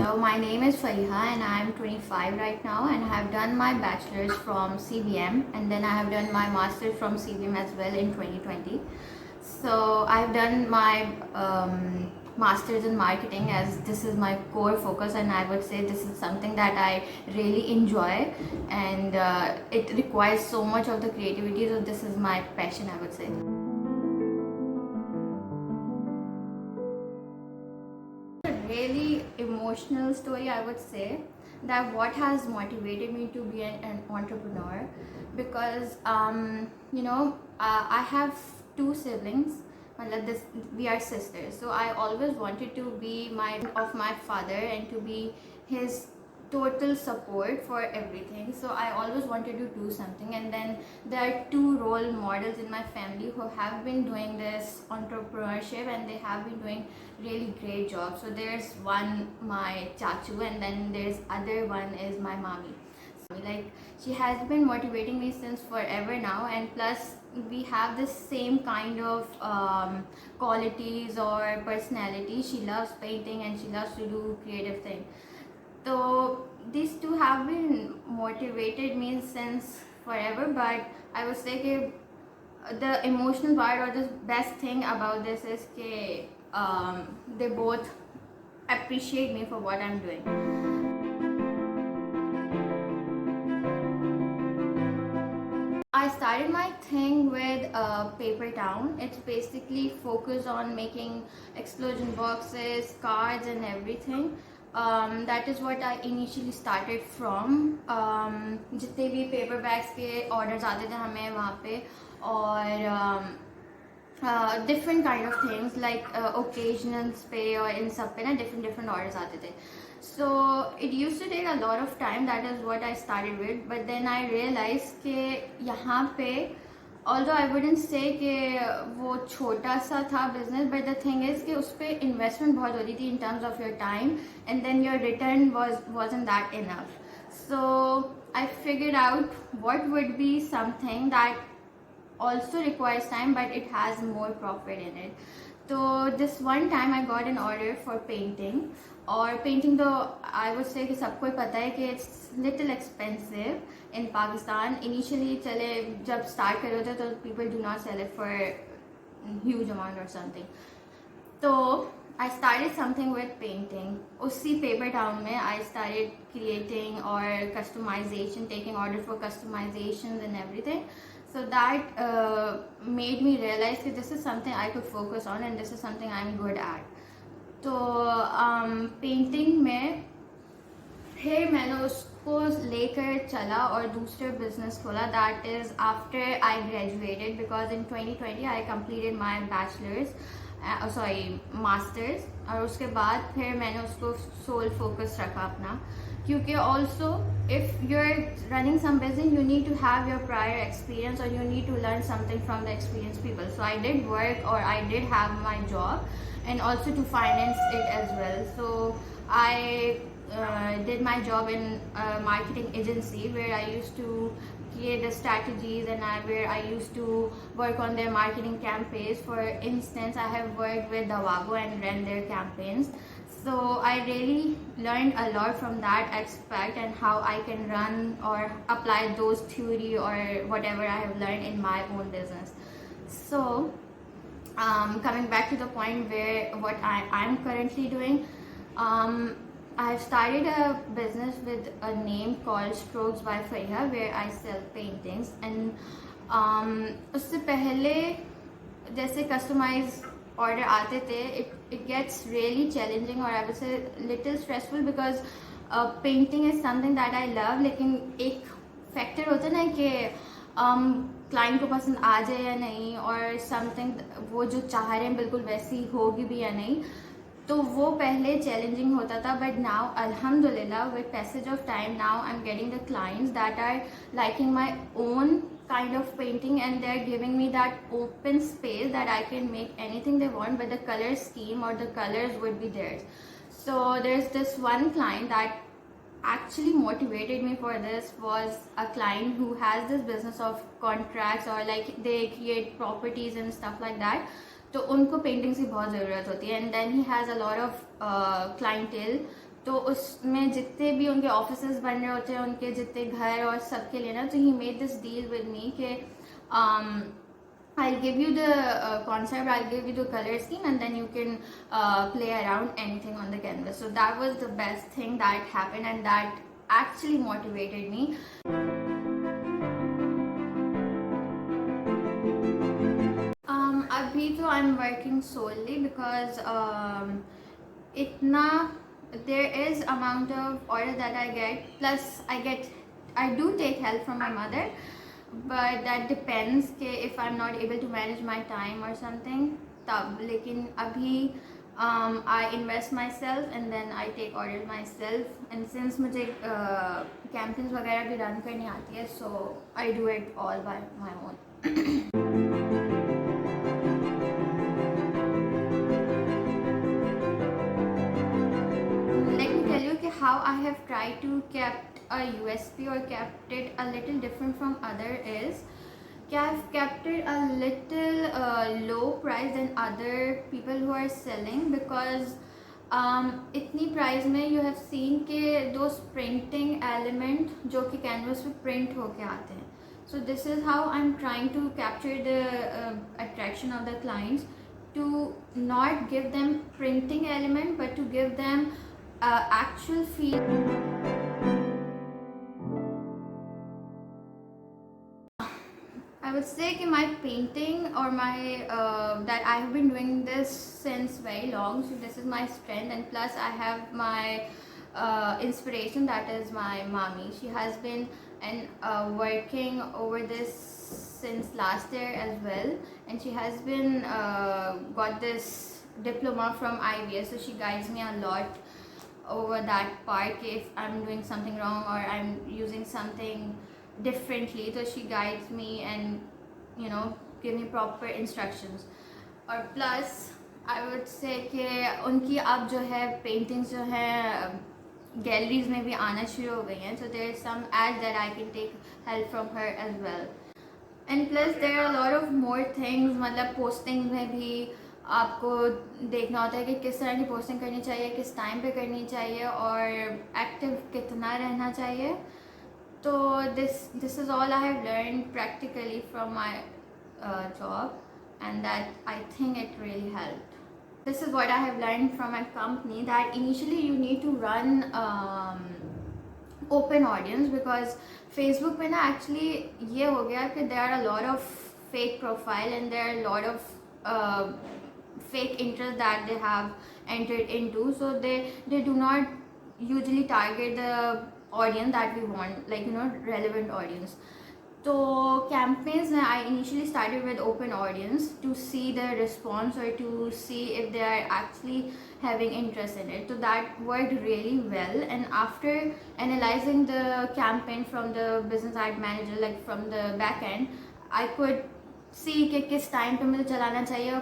Hello, my name is Fariha and I am 25 right now, and I have done my bachelor's from CBM, and then I have done my master's from CBM as well in 2020. So I've done my master's in marketing, as this is my core focus, and I would say this is something that I really enjoy, and it requires so much of the creativity, so this is my passion, I would say. Really emotional story, I would say, that what has motivated me to be an entrepreneur, because I have two siblings. This, we are sisters, so I always wanted to be my father and to be his total support for everything. So I always wanted to do something, and then there are two role models in my family who have been doing this entrepreneurship, and they have been doing really great jobs. So there's one, my chachu, and then there's other one is my mommy. Like, she has been motivating me since forever now, and plus we have the same kind of qualities or personality. She loves painting and she loves to do creative things. So these two have been motivated me since forever, but I would say that the emotional part or the best thing about this is that they both appreciate me for what I'm doing. I started my thing with Paper Town. It's basically focused on making explosion boxes, cards, and everything. That is what I initially started from. जितने भी paper bags के orders आते थे हमें वहाँ पे, और different kind of things like occasionals पे और इन सब पे ना different orders आते थे. So it used to take a lot of time. That is what I started with. But then I realized कि यहाँ पे, although I wouldn't say कि वो छोटा सा था business, but the thing is कि उस पर investment बहुत होती थी in terms of your time, and then your return wasn't that enough. So I figured out what would be something that also requires time but it has more profit in it. So this one time I got an order for painting, और painting तो I would say कि सबको ही पता है कि it's little expensive in Pakistan. Initially चले जब start कर रहे थे तो people do not sell it for huge amount और समथिंग. तो I started something with painting. उसी पेपर टाउन में आई स्टार्टेड क्रिएटिंग और customization, taking order for customization and everything. So that made me realize that this is something I could focus on and this is something I'm good at. तो painting में फिर मैंने उसको लेकर चला और दूसरे बिजनेस खोला. That is after I graduated, because in 2020 I completed my bachelors masters, और उसके बाद फिर मैंने उसको सोल फोकस रखा अपना, क्योंकि also if you're running some business you need to have your prior experience or you need to learn something from the experienced people. So I did work, or I did have my job, and also to finance it as well. So I did my job in a marketing agency where I used to create the strategies and where I used to work on their marketing campaigns. For instance, I have worked with Davago and ran their campaigns. So I really learned a lot from that aspect and how I can run or apply those theory or whatever I have learned in my own business. So coming back to the point where what I'm currently doing, I've started a business with a name called Strokes by Fariha, where I sell paintings. And उससे पहले जैसे customise order आते थे, it gets really challenging, or I would say little stressful, because painting is something that I love. लेकिन एक factor होता है ना कि क्लाइंट को पसंद आ जाए या नहीं, और समथिंग वो जो चाह रहे हैं बिल्कुल वैसी होगी भी या नहीं. तो वो पहले चैलेंजिंग होता था, बट नाउ अल्हम्दुलिल्लाह with passage of time now I am getting the clients that are liking my own kind of painting, and they're giving me that open space that I can make anything they want, but the color scheme or the colors would be theirs. So there's this one client that actually motivated me for this. Was a client who has this business of contracts, or like they create properties and stuff like that. तो उनको paintings की बहुत ज़रूरत होती है, and then he has a lot of clientele तो उसमें जितने भी उनके ऑफिसेज बन रहे होते हैं, उनके जितने घर और सबके लिए ना, तो he made this deal with me कि I'll give you the concept, I'll give you the color scheme, and then you can play around anything on the canvas. So that was the best thing that happened, and that actually motivated me. अभी तो I'm working solely because itna there is amount of order that I get, plus I do take help from my mother, but that depends कि if I'm not able to manage my time or something तब. लेकिन अभी I invest myself and then I take orders myself, and since मुझे campaigns वगैरह भी run करनी आती है, so I do it all by my own. Let me tell you how I have tried to kept a USP or kept it a little different from other is I've kept it a little low price than other people who are selling, because इतनी price में you have seen के those printing element जो कि canvas पे print होके आते हैं. So this is how I'm trying to capture the attraction of the clients, to not give them printing element but to give them actual feel. I would say that my painting or my that I have been doing this since very long, so this is my strength, and plus I have my inspiration, that is my mommy. She has been working over this since last year as well, and she has been got this diploma from IVS, so she guides me a lot over that part. If I'm doing something wrong or I'm using something differently, so she guides me and give me proper instructions. और plus I would say कि उनकी अब जो है paintings जो है galleries में भी आना शुरू हो गई हैं, so there is some ads that I can take help from her as well. And plus there are a lot of more things, मतलब posting में भी आपको देखना होता है कि किस तरह की पोस्टिंग करनी चाहिए, किस टाइम पे करनी चाहिए और एक्टिव कितना रहना चाहिए. So this is all I have learned practically from my job, and that I think it really helped. This is what I have learned from my company, that initially you need to run open audience, because Facebook पे ना actually ये हो गया कि there are a lot of fake profile and there are a lot of fake interest that they have entered into, so they do not usually target the audience that we want, like relevant audience. So campaigns, I initially started with open audience to see the response or to see if they are actually having interest in it. So that worked really well, and after analyzing the campaign from the business ad manager, like from the back end, I could see कि किस time पे मुझे चलाना चाहिए और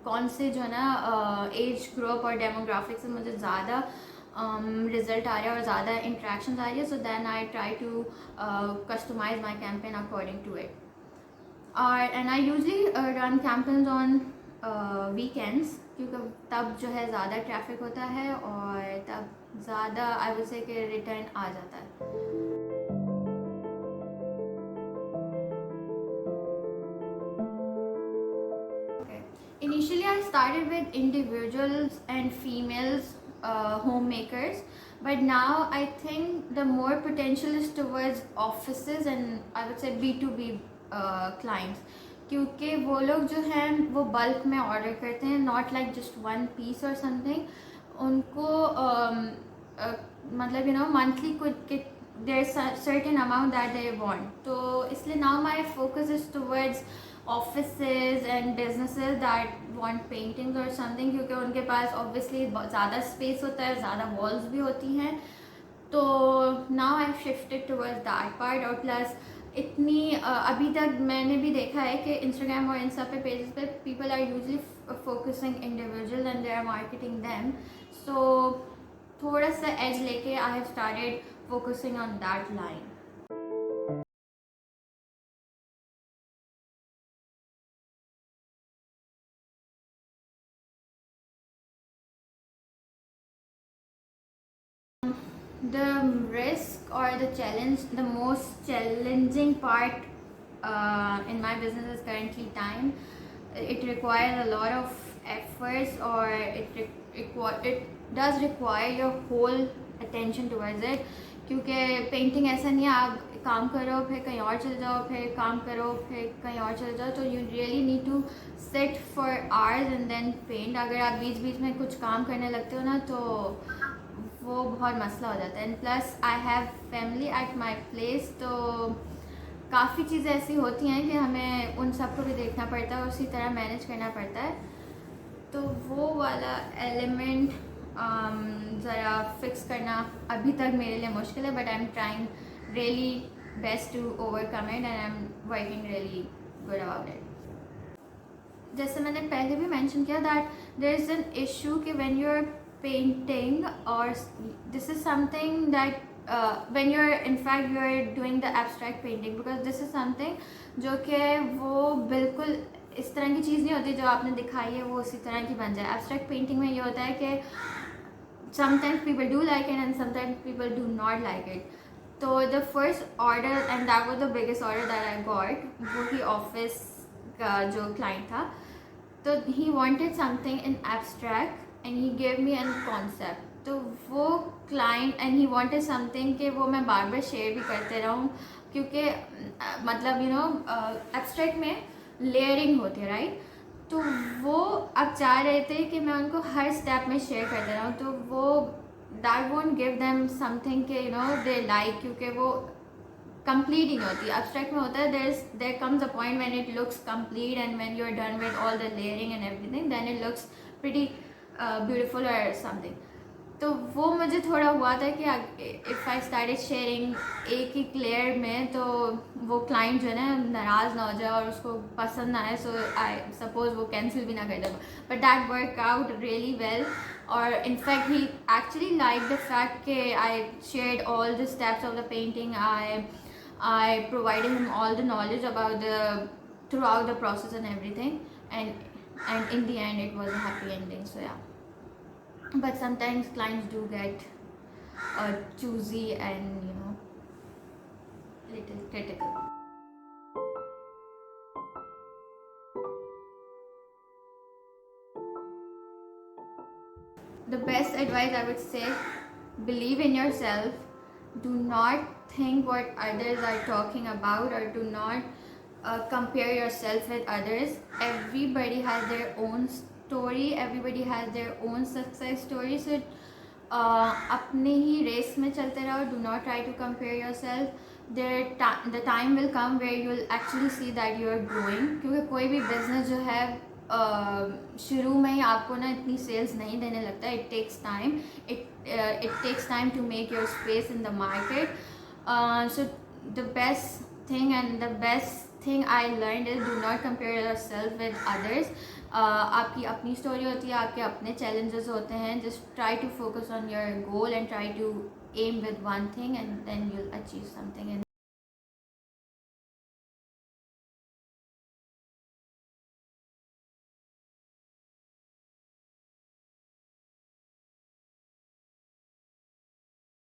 कौन से जो है ना एज ग्रुप और डेमोग्राफिक से मुझे ज़्यादा रिजल्ट आ रहा है और ज़्यादा इंट्रैक्शन आ रही है. So then I try to customise my campaign according to it. और and I usually run campaigns on weekends, क्योंकि तब जो है ज़्यादा ट्रैफिक होता है और तब ज़्यादा आई वुड से कि रिटर्न आ जाता है. Initially, I started with individuals and females homemakers, but now I think the more potential is towards offices and I would say B2B clients, क्योंकि वो लोग जो हैं वो बल्क में ऑर्डर करते हैं, not like just one piece और समथिंग. उनको मतलब मंथली कुछ there's a certain amount that they want. तो इसलिए now my focus is towards offices and businesses that want paintings or something, क्योंकि उनके पास obviously ज़्यादा space होता है, ज़्यादा walls भी होती हैं. तो now I've shifted towards that part. और plus इतनी अभी तक मैंने भी देखा है कि Instagram और इन सब पे पेजेस पे people are usually focusing individual and they are marketing them. So थोड़ा सा edge लेके I have started focusing on that line. the risk or the challenge, the most challenging part in my business is currently time. It requires a lot of efforts, or it does require your whole attention towards it. क्योंकि painting ऐसा नहीं है आप काम करो फिर कहीं और चले जाओ, फिर काम करो फिर कहीं और चले जाओ, तो you really need to sit for hours and then paint. अगर आप बीच बीच में कुछ काम करने लगते हो ना तो वो बहुत मसला हो जाता है. And plus I have family at my place, तो काफ़ी चीज़ें ऐसी होती हैं कि हमें उन सबको भी देखना पड़ता है और उसी तरह मैनेज करना पड़ता है. तो वो वाला एलिमेंट ज़रा फिक्स करना अभी तक मेरे लिए मुश्किल है, but I am trying really best to overcome it and I am working really good about it. जैसे मैंने पहले भी मेंशन किया that there is an issue कि व्हेन यू आर पेंटिंग, और this is something that when you're in fact you're doing the abstract painting, because this is something जो कि वो बिल्कुल इस तरह की चीज़ नहीं होती जो आपने दिखाई है वो उसी तरह की बन जाए. एब्स्ट्रैक्ट पेंटिंग में ये होता है कि sometimes people do like it and sometimes people do not like it. So the first order, and that was the biggest order that I got, वो ही ऑफिस का जो क्लाइंट था, तो he wanted something in abstract and he gave me a concept. तो वो client and he wanted something कि वो मैं बार बार शेयर भी करते रहूँ, क्योंकि मतलब यू नो एब्स्ट्रैक्ट में लेयरिंग होती है राइट. तो वो अब चाह रहे थे कि मैं उनको हर स्टेप में शेयर करते रहूँ, तो वो that won't give them something के यू नो दे लाइक, क्योंकि वो कंप्लीट ही नहीं होती. एब्स्ट्रैक्ट में होता है there comes a point when it looks complete and when you are done with all the layering and everything then it looks pretty beautiful और something. तो वो मुझे थोड़ा हुआ था कि इफ़ आई स्टार्टेड शेयरिंग एक ही लेयर में तो वो क्लाइंट जो है ना नाराज़ ना हो जाए और उसको पसंद ना आए, सो आई सपोज वो कैंसिल भी ना कर दे. But that work out really well, और in fact he actually like the fact कि I shared all the steps of the painting. I provided him all the knowledge about the throughout the process and everything, and in the end it was a happy ending. So yeah, but sometimes clients do get choosy and you know little critical. The best advice I would say, believe in yourself. Do not think what others are talking about, or do not compare yourself with others. Everybody has their own story, everybody has their own success story. So अपने ही race में चलते रहो. Do not try to compare yourself. The time will come where you will actually see that you are growing. क्योंकि कोई भी business जो है शुरू में ही आपको ना इतनी सेल्स नहीं देने लगता. It takes time. It takes time to make your space in the market. So the best thing and the best thing I learned is do not compare yourself with others. आपकी अपनी story होती है, आपके अपने challenges होते हैं. Just try to focus on your goal and try to aim with one thing and then you will achieve something.